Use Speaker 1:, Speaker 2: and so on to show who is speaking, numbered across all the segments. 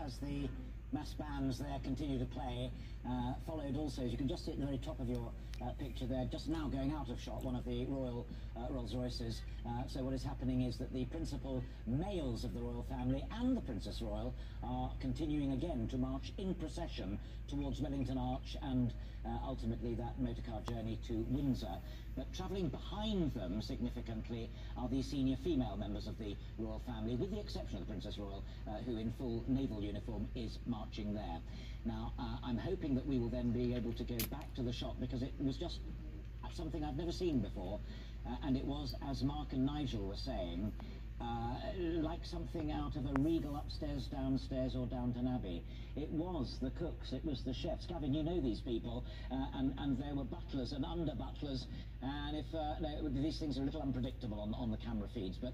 Speaker 1: as the mass bands there continue to play, followed also, as you can just see at the very top of your picture there, just now going out of shot, one of the royal Rolls-Royces. So what is happening is that the principal males of the royal family and the Princess Royal are continuing again to march in procession towards Wellington Arch and ultimately that motorcar journey to Windsor. But travelling behind them significantly are the senior female members of the royal family, with the exception of the Princess Royal, who in full naval uniform is marching there. Now, I'm hoping that we will then be able to go back to the shot, because it was just something I've never seen before, and it was, as Mark and Nigel were saying, like something out of a regal upstairs, downstairs, or Downton Abbey. It was the cooks, it was the chefs. Gavin, you know these people, and there were butlers and under butlers, and if no, these things are a little unpredictable on the camera feeds, but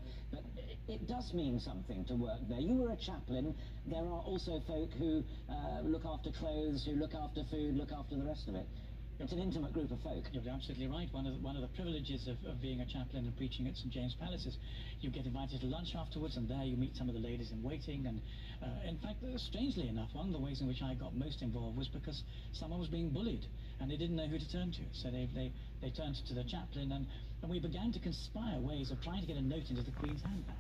Speaker 1: it does mean something to work there. You were a chaplain. There are also folk who look after clothes, who look after food, look after the rest of it. It's an intimate group of folk.
Speaker 2: You're absolutely right. One of the privileges of being a chaplain and preaching at St James Palace is you get invited to lunch afterwards, and there you meet some of the ladies in waiting. And in fact, strangely enough, one of the ways in which I got most involved was because someone was being bullied and they didn't know who to turn to. So they turned to the chaplain, and we began to conspire ways of trying to get a note into the Queen's handbag,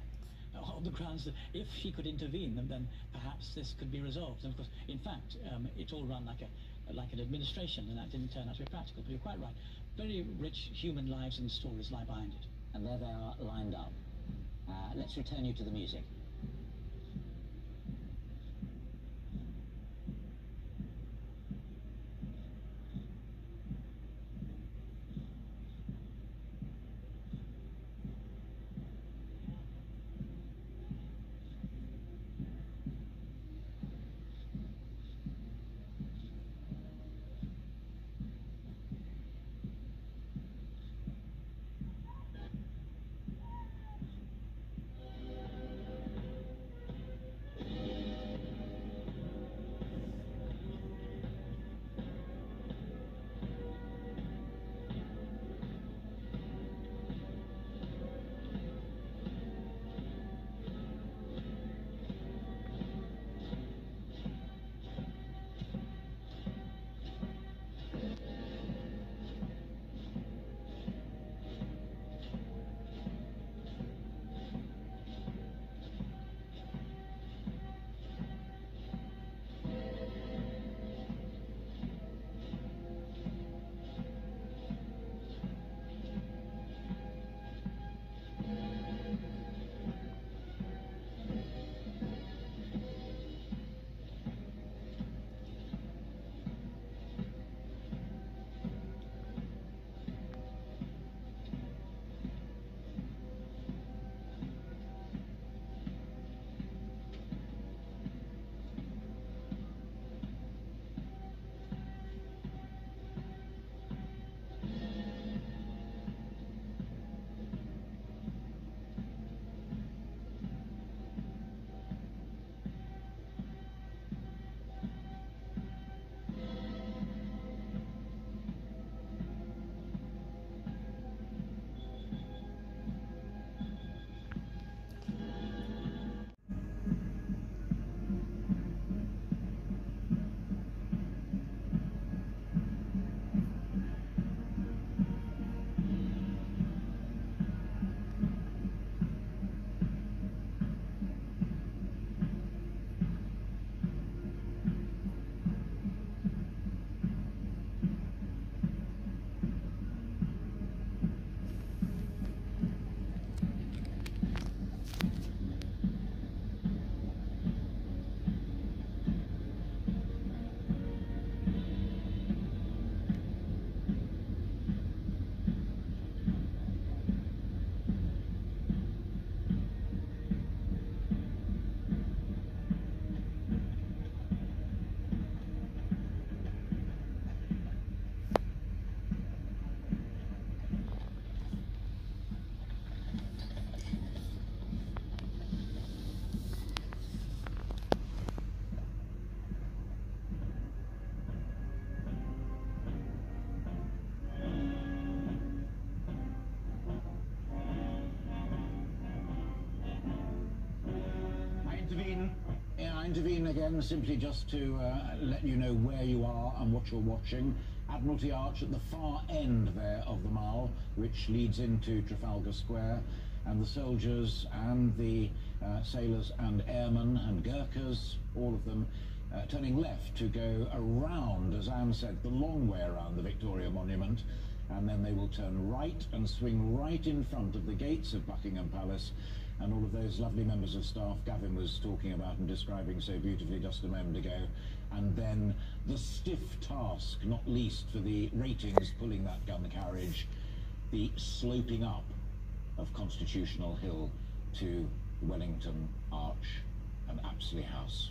Speaker 2: on the grounds that if she could intervene, then perhaps this could be resolved. And of course, in fact, it all ran like an administration, and that didn't turn out to be practical. But you're quite right. Very rich human lives and stories lie behind it.
Speaker 1: And there they are, lined up. Let's return you to the music.
Speaker 3: intervene again simply just to let you know where you are and what you're watching. Admiralty Arch at the far end there of the Mall, which leads into Trafalgar Square, and the soldiers and the sailors and airmen and Gurkhas, all of them turning left to go around, as Anne said, the long way around the Victoria Monument, and then they will turn right and swing right in front of the gates of Buckingham Palace, and all of those lovely members of staff Gavin was talking about and describing so beautifully just a moment ago. And then the stiff task, not least for the ratings pulling that gun carriage, the sloping up of Constitutional Hill to Wellington Arch and Apsley House.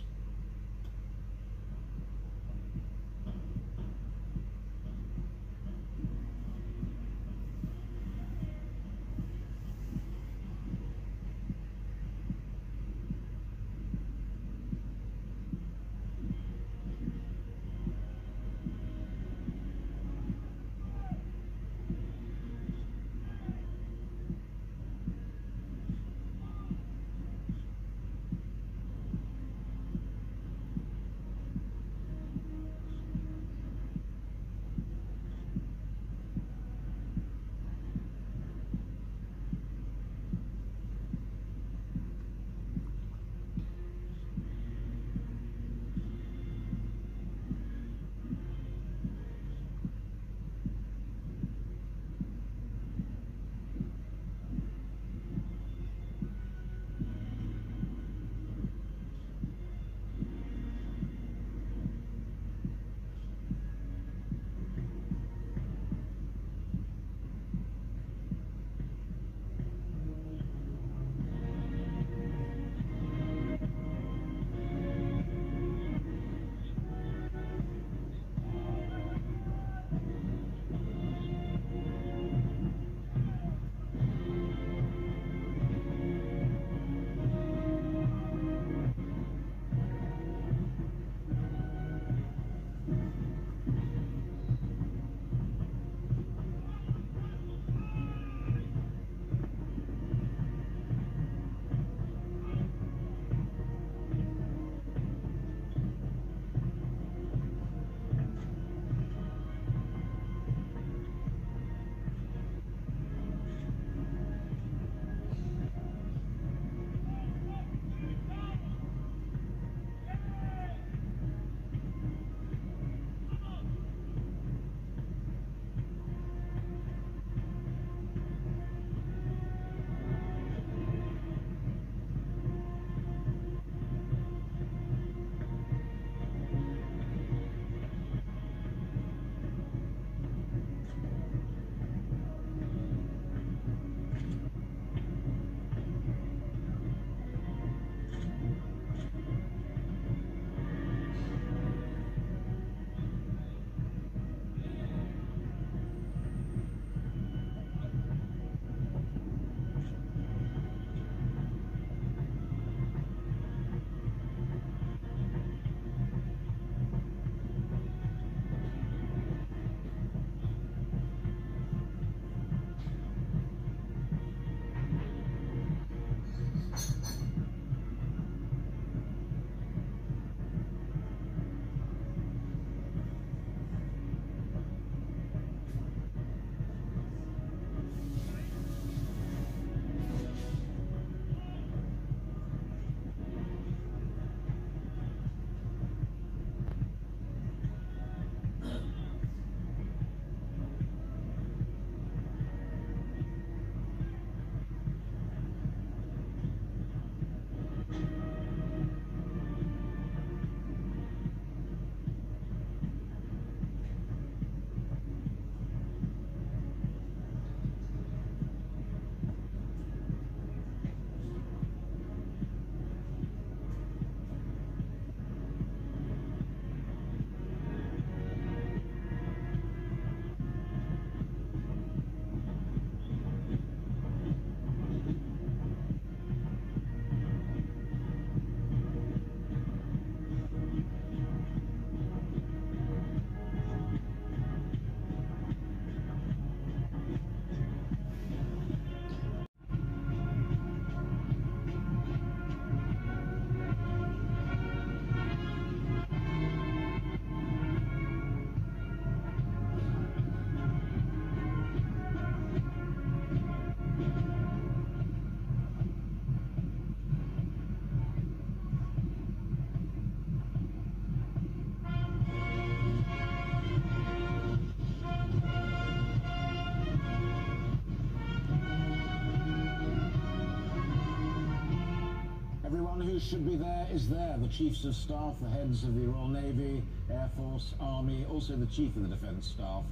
Speaker 3: Everyone who should be there is there. The Chiefs of Staff, the heads of the Royal Navy, Air Force, Army, also the Chief of the Defence Staff,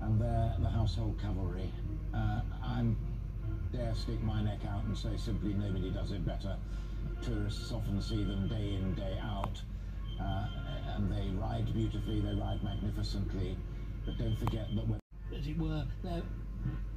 Speaker 3: and the household cavalry. I dare stick my neck out and say simply nobody does it better. Tourists often see them day in, day out, and they ride beautifully, they ride magnificently, but don't forget that when...
Speaker 4: As it were, they're,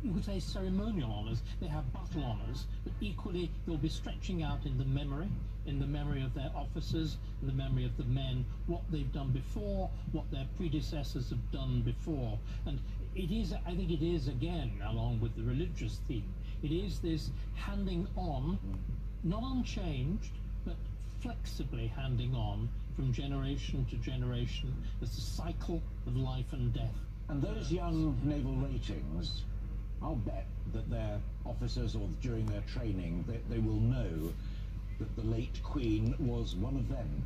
Speaker 4: you could say, ceremonial honours. They have battle honours, but equally they'll be stretching out in the memory of their officers, in the memory of the men, what they've done before, what their predecessors have done before. And it is, I think it is, again, along with the religious theme, it is this handing on, not unchanged, but flexibly handing on from generation to generation as the cycle of life and death.
Speaker 3: And those young naval ratings, I'll bet that their officers, or during their training, they will know that the late Queen was one of them.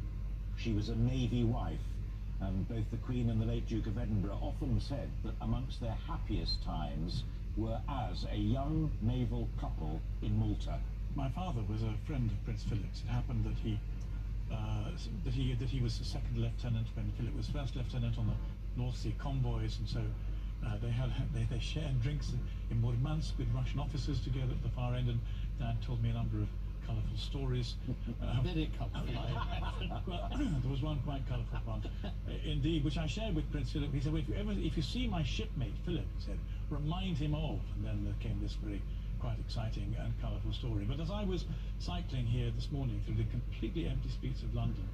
Speaker 3: She was a Navy wife, and both the Queen and the late Duke of Edinburgh often said that amongst their happiest times were as a young naval couple in Malta.
Speaker 5: My father was a friend of Prince Philip's. It happened that he was the second lieutenant when Philip was first lieutenant on the North Sea convoys, and so they shared drinks in Murmansk with Russian officers together at the far end, and Dad told me a number of colourful stories.
Speaker 4: Very colourful.
Speaker 5: Well, there was one quite colourful one, indeed, which I shared with Prince Philip. He said, well, if you see my shipmate Philip, he said, remind him of, and then there came this very quite exciting and colourful story. But as I was cycling here this morning through the completely empty streets of London,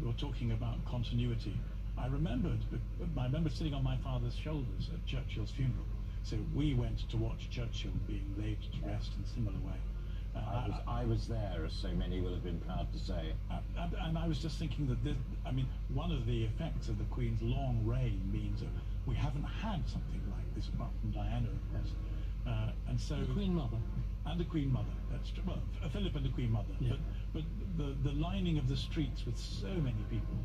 Speaker 5: we were talking about continuity. I remembered sitting on my father's shoulders at Churchill's funeral. So we went to watch Churchill being laid to rest in a similar way.
Speaker 3: I was there, as so many will have been proud to say.
Speaker 5: And I was just thinking that one of the effects of the Queen's long reign means that we haven't had something like this apart from Diana, of course. And so
Speaker 4: the Queen Mother.
Speaker 5: And the Queen Mother, that's true. Well, Philip and the Queen Mother. Yeah. But the lining of the streets with so many people.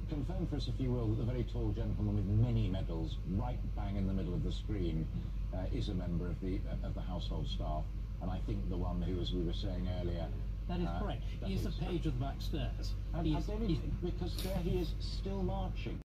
Speaker 3: Confirm for us, if you will, that the very tall gentleman with many medals, right bang in the middle of the screen, is a member of the household staff, and I think the one who, as we were saying earlier,
Speaker 4: that is correct. He is the page of the back stairs.
Speaker 3: Because there he is, still marching.